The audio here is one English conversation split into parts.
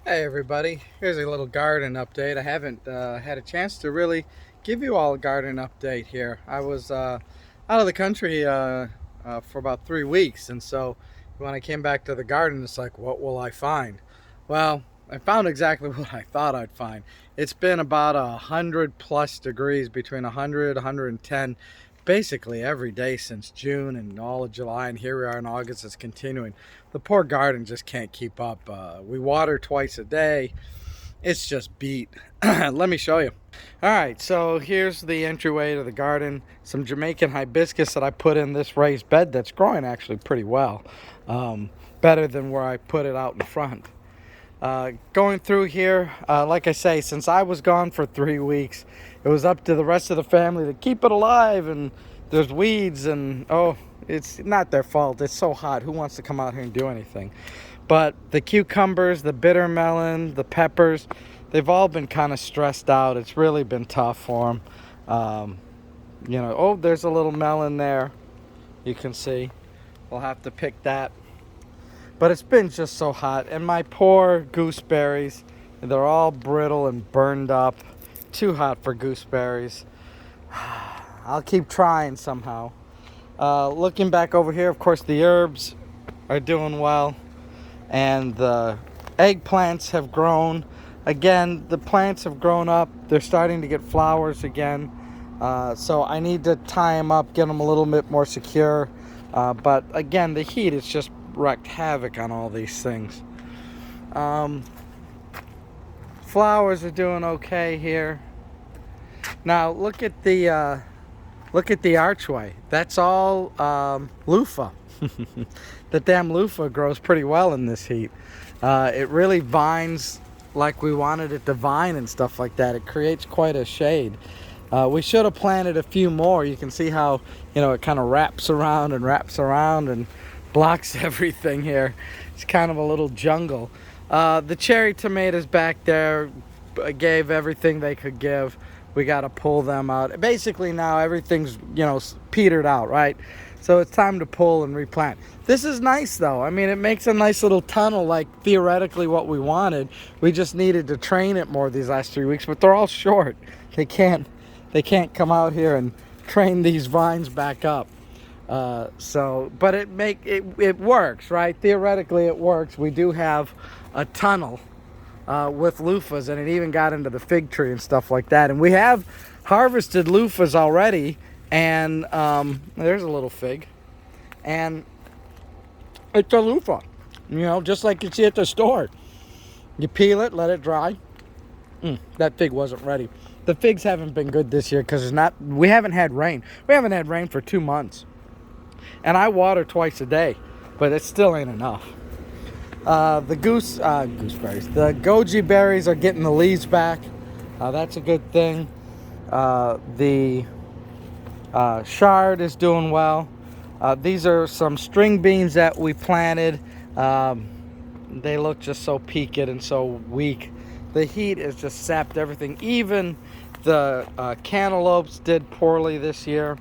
Hey everybody, here's a little garden update. I haven't had a chance to really give you all a garden update here. I was out of the country for about 3 weeks, and so when I came back to the garden, it's like, what will I find? Well, I found exactly what I thought I'd find. It's been about 100+ degrees, between 100, 110, basically every day since June and all of July, and here we are in August. It's continuing. The poor garden just can't keep up. We water twice a day. It's just beat. Let me show you. All right, so here's the entryway to the garden. Some Jamaican hibiscus that I put in this raised bed that's growing actually pretty well. Better than where I put it out in front. Going through here, like I say, since I was gone for 3 weeks, it was up to the rest of the family to keep it alive, and there's weeds, and oh, it's not their fault. It's so hot. Who wants to come out here and do anything? But the cucumbers, the bitter melon, the peppers, they've all been kind of stressed out. It's really been tough for them. Oh, there's a little melon there. You can see. We'll have to pick that. But it's been just so hot, and my poor gooseberries, they're all brittle and burned up. Too hot for gooseberries. I'll keep trying somehow. Looking back over here, of course, the herbs are doing well, and the eggplants have grown. Again, the plants have grown up. They're starting to get flowers again. So I need to tie them up, get them a little bit more secure. But again, the heat has just wreaked havoc on all these things. Flowers are doing okay here. Now look at the archway. That's all loofah. The damn loofah grows pretty well in this heat. It really vines like we wanted it to vine and stuff like that. It creates quite a shade. We should have planted a few more. You can see how, it kind of wraps around and blocks everything here. It's kind of a little jungle. The cherry tomatoes back there gave everything they could give. We got to pull them out. Basically now everything's, petered out, right? So it's time to pull and replant. This is nice though. I mean, it makes a nice little tunnel, like theoretically what we wanted. We just needed to train it more these last 3 weeks, but they're all short. They can't come out here and train these vines back up. But it works, right? Theoretically it works. We do have a tunnel with loofahs, and it even got into the fig tree and stuff like that. And we have harvested loofahs already, and there's a little fig, and it's a loofah, just like you see at the store. You peel it, let it dry. That fig wasn't ready. The figs haven't been good this year because we haven't had rain. We haven't had rain for 2 months. And I water twice a day, but it still ain't enough. The gooseberries, the goji berries are getting the leaves back. That's a good thing. The chard is doing well. These are some string beans that we planted. They look just so peaked and so weak. The heat has just sapped everything. Even the cantaloupes did poorly this year.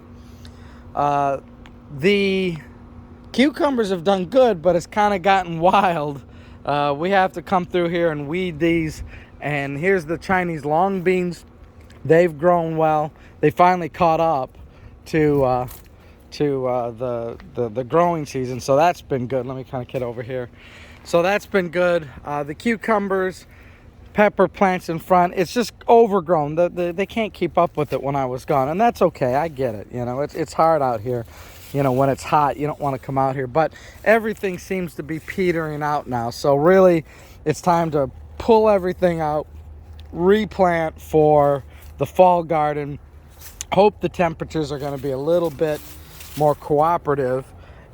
The cucumbers have done good, but it's kind of gotten wild. We have to come through here and weed these. And here's the Chinese long beans. They've grown well. They finally caught up to the growing season, so that's been good. Let me kind of get over here. So that's been good. The cucumbers, pepper plants in front, it's just overgrown. They can't keep up with it when I was gone, and that's okay. I get it. It's hard out here. When it's hot, you don't want to come out here. But everything seems to be petering out now. So really, it's time to pull everything out, replant for the fall garden. Hope the temperatures are going to be a little bit more cooperative.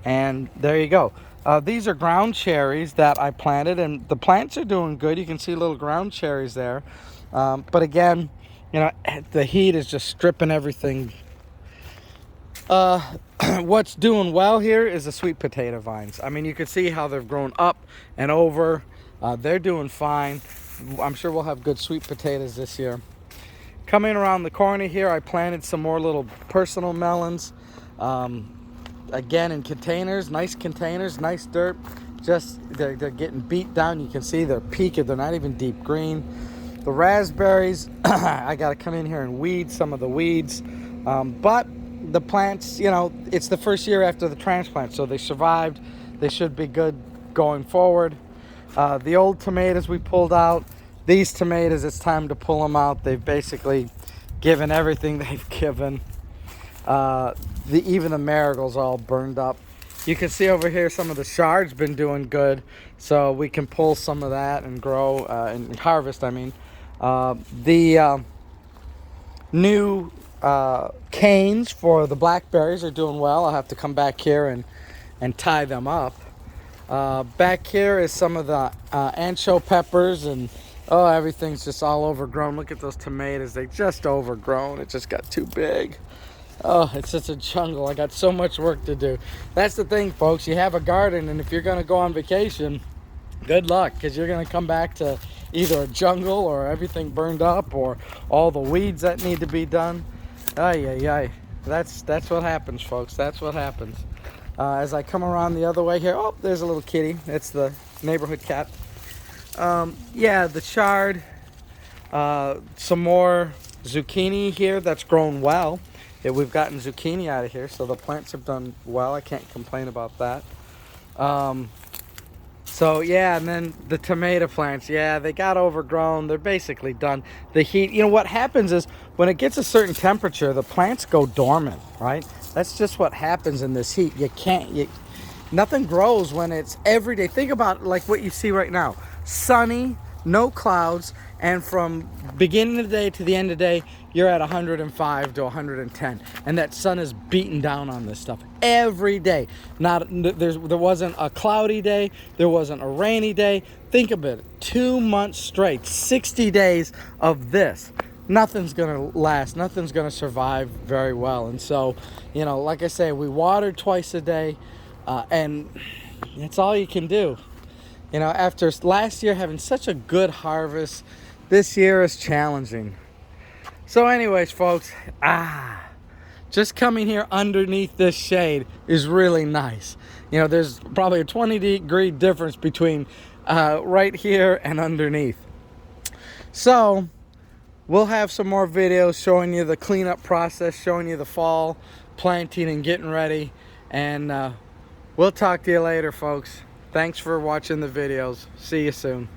And there you go. These are ground cherries that I planted, and the plants are doing good. You can see little ground cherries there. But again, the heat is just stripping everything. What's doing well here is the sweet potato vines. I mean, you can see how they've grown up and over. They're doing fine. I'm sure we'll have good sweet potatoes this year. Coming around the corner here, I planted some more little personal melons. Again, in containers, nice dirt. they're getting beat down. You can see they're peaked. They're not even deep green. The raspberries, I got to come in here and weed some of the weeds. But the plants, you know, it's the first year after the transplant, so they survived. They should be good going forward. The old tomatoes we pulled out. These tomatoes, it's time to pull them out. They've basically given everything they've given. Even the marigolds all burned up. You can see over here some of the chard's been doing good, so we can pull some of that and grow and harvest. I mean, the new canes for the blackberries are doing well. I'll have to come back here and tie them up. Back here is some of the ancho peppers, and oh, everything's just all overgrown. Look at those tomatoes. They just overgrown. It just got too big. Oh, it's such a jungle. I got so much work to do. That's the thing, folks. You have a garden, and if you're going to go on vacation, good luck, because you're going to come back to either a jungle or everything burned up or all the weeds that need to be done. Ay, ay, ay. That's what happens, folks. That's what happens. As I come around the other way here, oh, there's a little kitty. It's the neighborhood cat. Yeah, the chard. Some more zucchini here that's grown well. We've gotten zucchini out of here, so the plants have done well. I can't complain about that. So yeah, and then the tomato plants, yeah, they got overgrown. They're basically done. The heat, you know what happens is when it gets a certain temperature, the plants go dormant, right? That's just what happens in this heat. Nothing grows when it's every day. Think about like what you see right now. Sunny, no clouds, and from beginning of the day to the end of the day, you're at 105 to 110, and that sun is beating down on this stuff every day. There wasn't a cloudy day, there wasn't a rainy day. Think of it, 2 months straight, 60 days of this. Nothing's gonna last, nothing's gonna survive very well. And so, you know, like I say, we water twice a day, and it's all you can do. You know, after last year having such a good harvest, this year is challenging. So anyways, folks, just coming here underneath this shade is really nice. You know, there's probably a 20-degree difference between right here and underneath. So we'll have some more videos showing you the cleanup process, showing you the fall planting and getting ready. And we'll talk to you later, folks. Thanks for watching the videos. See you soon.